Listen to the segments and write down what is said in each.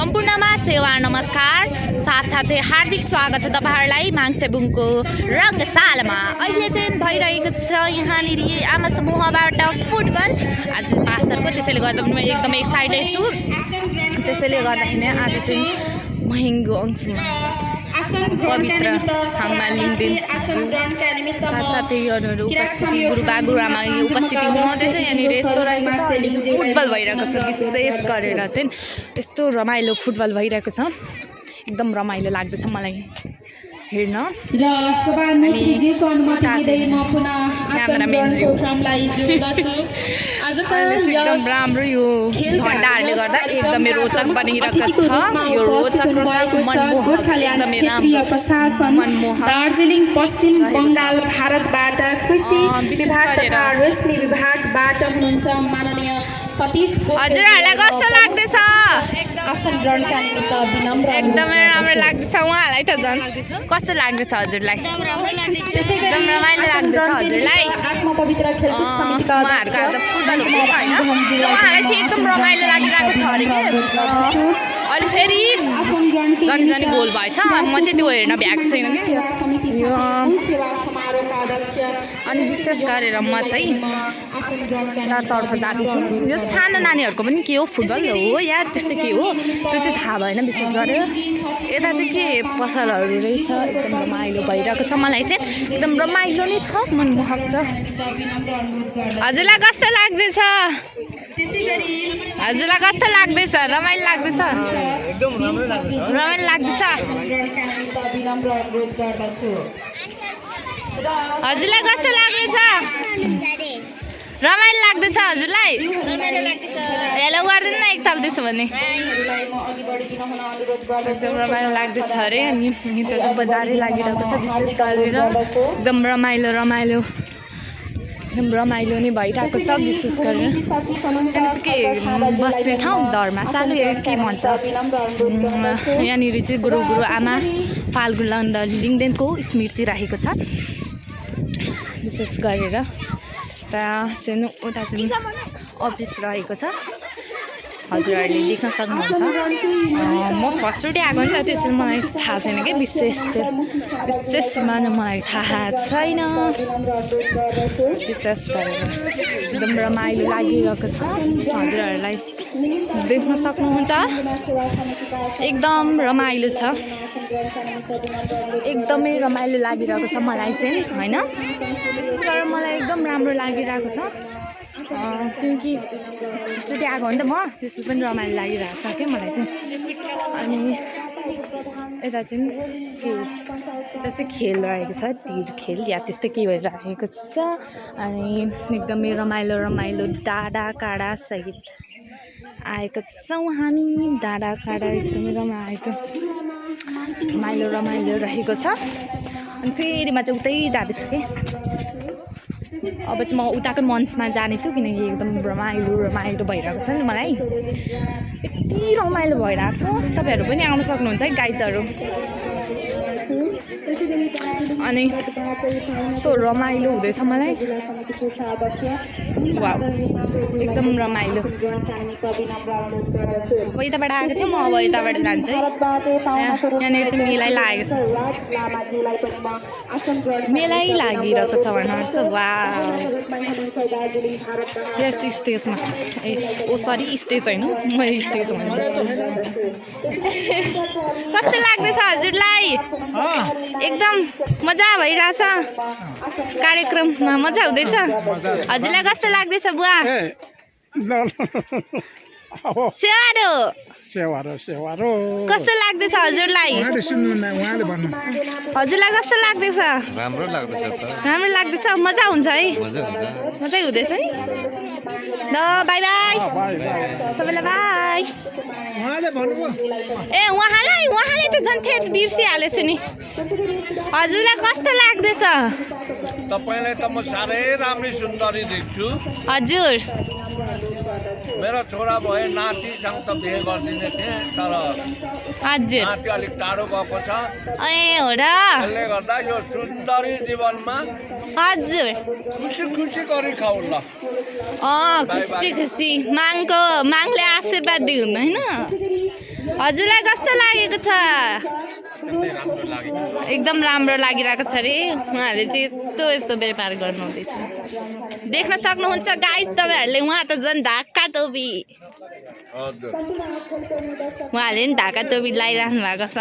सम्पूर्णमा सेवा नमस्कार साथसाथै हार्दिक स्वागत छ तपाईहरुलाई माङसेबुङको रंगशालामा। अहिले चाहिँ भइरहेको छ यहाँनिर आमा समूहबाट फुटबल। आज पास्टरको त्यसैले गर्दा म एकदमै एक्साइटेड छु। त्यसैले गर्दाखेरि आज चाहिँ महँगो अंशमा पवित्र ठाउँमा लिङ्गदेन साथसाथै यहाँहरु उपस्थिति गुरुबा गुरुआमा उपस्थिति हुनुहुँदैछ। यहाँनिर यस्तो रहेको छ फुटबल भइरहेको छ। विशेष गरेर चाहिँ यस्तो रमाइलो फुटबल भइरहेको छ। एकदम रमाइलो लाग्दैछ मलाई हेर्न। र सभामुखीजीको अनुमति दिँदै म पुनः आसनको प्रोग्रामलाई जोड्दछु। आजको एकदम राम्रो यो झण्डाहरुले गर्दा एकदमै रोचक बनिरहेको छ। यो रोचक मनमोहक एकदमै राम्रो प्रशासन दार्जिलिङ पश्चिम बंगाल भारतबाट कृषि विभाग तथा रेशमी विभागबाट हुनुहुन्छ माननीय सतीश। हजुरहरुलाई कस्तो लाग्दैछ? आसन ग्रहणका निमित्त विनम्र एकदमै राम्रो लाग्दैछ। उहाँलाई त झन् कस्तो लाग्दैछ हजुरलाई? एकदम रमाइलो लाग्दैछ हजुरलाई? आत्मपवित्र खेलकुद समितिका उहाँहरुको आज फुटबल हुँदैछ हैन? उहाँलाई चाहिँ एकदम रमाइलो लागिरहेको छ अरे के? अहिले फेरि जनी गोल भएछ। म चाहिँ त्यो हेर्न भ्याएको छैन के। अनि विशेष गरेर म चाहिँ तर्फ जाँदैछु। यो सानो नानीहरूको पनि के हो फुटबल हो या त्यस्तै के हो त्यो चाहिँ थाहा भएन विशेष गरेर। यता चाहिँ के पसलहरू रहेछ। एकदम रमाइलो भइरहेको छ। मलाई चाहिँ एकदम रमाइलो नै छ मनमोहक छ। हजुरलाई कस्तो लाग्दैछ? हजुरलाई कस्तो लाग्दैछ? रमाइलो लाग्दैछ? एकदम राम्रो लाग्दैछ। रमाइलो लाग्दैछ? हजुरलाई कस्तो लाग्दैछ? रमाइलो लाग्दैछ हजुरलाई? हेलो गर्दैन न एकताल त्यसो भने। एकदम रमाइलो लाग्दैछ अरे। अनि चाहिँ बजारै लागिरहेको छ विशेष गरेर। एकदम रमाइलो एकदम रमाइलो नै भइरहेको छ विशेष गरेर। त्यहाँ के बस्ने ठाउँ धर्मा साले के भन्छ यहाँनिर चाहिँ गुरु आमा फाल्गुन लिङ्गदेनको स्मृति राखेको छ विशेष गरेर। त्यहाँ सानो उता चाहिँ अफिस रहेको छ। हजुरहरूले देख्न सक्नुहुन्छ। म फर्स्टचोटि आएको नि त त्यसैले मलाई थाहा छैन कि विशेषमा मलाई थाहा छैन। विशेष गरेर एकदम रमाइलो लागिरहेको छ। हजुरहरूलाई देख्न सक्नुहुन्छ। एकदम रमाइलो छ। एकदमै रमाइलो लागिरहेको छ मलाई चाहिँ हैन। विशेष गरेर मलाई एकदम राम्रो लागिरहेको छ किनकि फर्स्टचोटि आएको हो नि त म। त्यसै पनि रमाइलो लागिरहेको छ क्या मलाई चाहिँ। अनि यता चाहिँ खेल रहेको छ तीर खेल या त्यस्तै के भइरहेको छ। अनि एकदमै रमाइलो डाँडा काँडा सहित आएको छौँ हामी। डाँडा काँडा एकदमै रमाइलो रहेको छ। अनि फेरि म चाहिँ उतै जाँदैछु कि अब चाहिँ म उताकै मञ्चमा जानेछु किनकि एकदम रमाइलो भइरहेको छ नि मलाई। यति रमाइलो भइरहेको छ। तपाईँहरू पनि आउन सक्नुहुन्छ है गाइजहरू। अनि यस्तो रमाइलो हुँदैछ मलाई। वाउ एकदम रमाइलो। अब यताबाट आएको थियो म अब यताबाट जान्छु है। यहाँनिर चाहिँ मेलै लागेको छ। मेलै लागिरहेको छ भन्नुहोस्। वाउ यस स्टेजमा सरी स्टेज होइन म स्टेज भन्दैछु। कस्तो लाग्दैछ हजुरलाई? एकदम मजा भइरहेछ कार्यक्रममा। मजा हुँदैछ? हजुरलाई कस्तो लाग्दैछ बुवा? सेवारो कस्तो लाग्दैछ हजुरलाई? हजुरलाई कस्तो लाग्दैछ? राम्रो लाग्दैछ। मजा हुन्छ है? मजै हुँदैछ नि। ल बाई सबैलाई बाई। ए उहाँले त झन् थिए बिर्सिहालेछु नि। हजुरलाई कस्तो लाग्दैछ? तपाईलाई त म साह्रै राम्रै सुन्दरी देख्छु। हजुर मेरो छोरा भए नातिसँग त बिहे गरिदिने थिएँ तर हजुर नाति अलिक टाढो गएको छ। ए हो र? त्यसले गर्दा यो सुन्दरी जीवनमा हजुर खुसी गरी खाऊ ल। खुसी माङले आशीर्वाद दिनु होइन। हजुरलाई कस्तो लागेको छ? राम्रो लाग्यो। एकदम राम्रो लागिरहेको छ अरे। उहाँहरूले चाहिँ यस्तो व्यापार गर्नुहुँदैछ। देख्न सक्नुहुन्छ गाइस तपाईँहरूले, उहाँ त झन् ढाका टोपी, हजुर उहाँहरूले नि ढाका टोपी लगाइराख्नु भएको छ।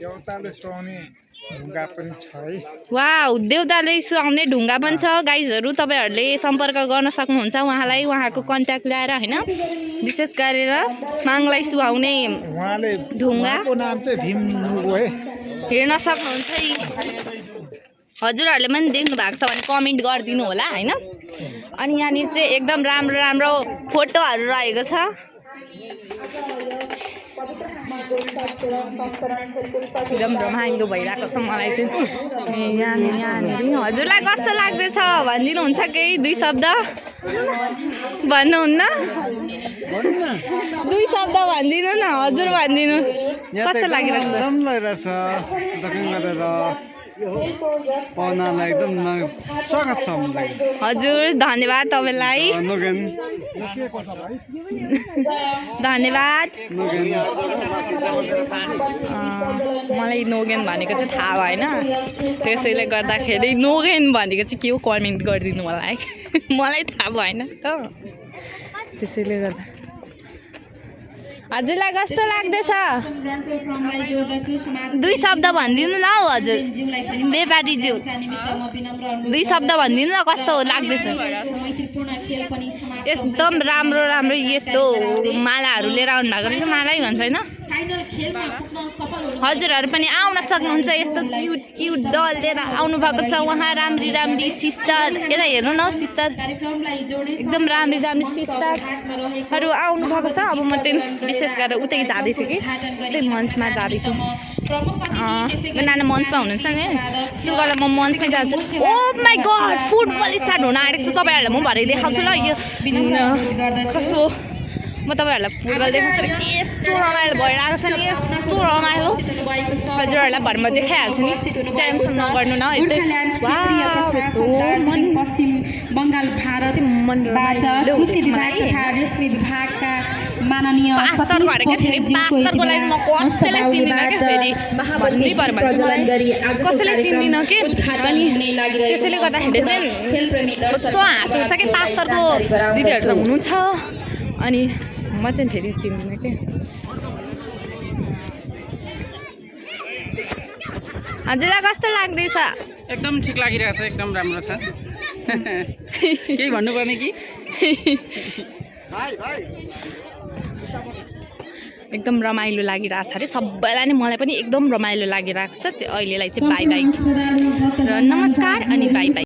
देउताले सुहाउने ढुङ्गा पनि छ है। वाउ, देउताले सुहाउने ढुङ्गा पनि छ गाइजहरू। तपाईँहरूले सम्पर्क गर्न सक्नुहुन्छ उहाँलाई, उहाँको कन्ट्याक्ट ल्याएर होइन। विशेष गरेर माङलाई सुहाउने उहाँले ढुङ्गा उहाँको नाम चाहिँ भीम हो है। हेर्न सक्नुहुन्छ है। हजुरहरूले पनि देख्नु भएको छ भने कमेन्ट गरिदिनु होला होइन। अनि यहाँनिर चाहिँ एकदम राम्रो राम्रो फोटोहरू रहेको छ। एकदम रमाइलो भइरहेको छ मलाई चाहिँ यहाँनिर। हजुरलाई कस्तो लाग्दैछ भनिदिनुहुन्छ केही 2 शब्द भन्नुहुन्न? 2 शब्द भनिदिनु न हजुर, भनिदिनु कस्तो लागिरहेको छ? राम्रो लागिरहेछ। दक्षिण गरेर पाहुनालाई एकदम स्वागत छ हामीलाई। हजुर धन्यवाद तपाईँलाई, नोगेन धन्यवाद। नोगेन मलाई नोगेन भनेको चाहिँ थाहा भएन, त्यसैले गर्दाखेरि नोगेन भनेको चाहिँ के हो कमेन्ट गरिदिनु होला है। मलाई थाहा भएन त, त्यसैले गर्दा। हजुरलाई कस्तो लाग्दैछ? 2 शब्द भनिदिनु न हौ हजुर, व्यापारीज्यू 2 शब्द भनिदिनु न कस्तो लाग्दैछ? एकदम राम्रो राम्रो यस्तो मालाहरू लिएर आउनु भएको रहेछ। मालै भन्छ होइन? हजुरहरू पनि आउन सक्नुहुन्छ। यस्तो क्युट क्युट डल लिएर आउनु भएको छ उहाँ। राम्री राम्री सिस्टर, यता हेर्नु न सिस्टर, एकदम राम्री राम्री सिस्टरहरू आउनु भएको छ। अब म चाहिँ विशेष गरेर उतै जाँदैछु कि, उतै मञ्चमा जाँदैछु। नाना मञ्चमा हुनुहुन्छ नि, त्यसो गर्दा म मञ्चमै जान्छु। ओ माई गड, फुटबल स्टार्ट हुन आँटेको छ। तपाईँहरूलाई म भरे देखाउँछु ल। यो कस्तो, म तपाईँहरूलाई फुटबल देखाउँछु। यस्तो रमाइलो भइरहेको छ नि, यस्तो रमाइलो। हजुरहरूलाई भरे म देखाइहाल्छु नि, टेन्सन नगर्नु न। पश्चिम बङ्गाल भारतबाट कृषि विभाग तथा रेशमी विभागका माननीय पास्तर गरेको फेरि पास्तरको लागि म कसैलाई चिन्दिनँ क्या। फेरि भन्नै पर्यो कसैलाई चिन्दिनँ कि। अनि त्यसैले गर्दाखेरि चाहिँ कस्तो हाँस उठ्छ कि पास्तरको दिदीहरू त हुनु छ, अनि म चाहिँ फेरि चिन्दिनँ कि। हजुरलाई कस्तो लाग्दैछ? एकदम ठिक लागिरहेको छ, एकदम राम्रो छ। केही भन्नुपर्ने कि? एकदम रमाइलो लागिरहेको छ अरे सबैलाई नै, मलाई पनि एकदम रमाइलो लागिरहेको छ। त्यो अहिलेलाई चाहिँ बाई बाई र नमस्कार अनि बाई बाई।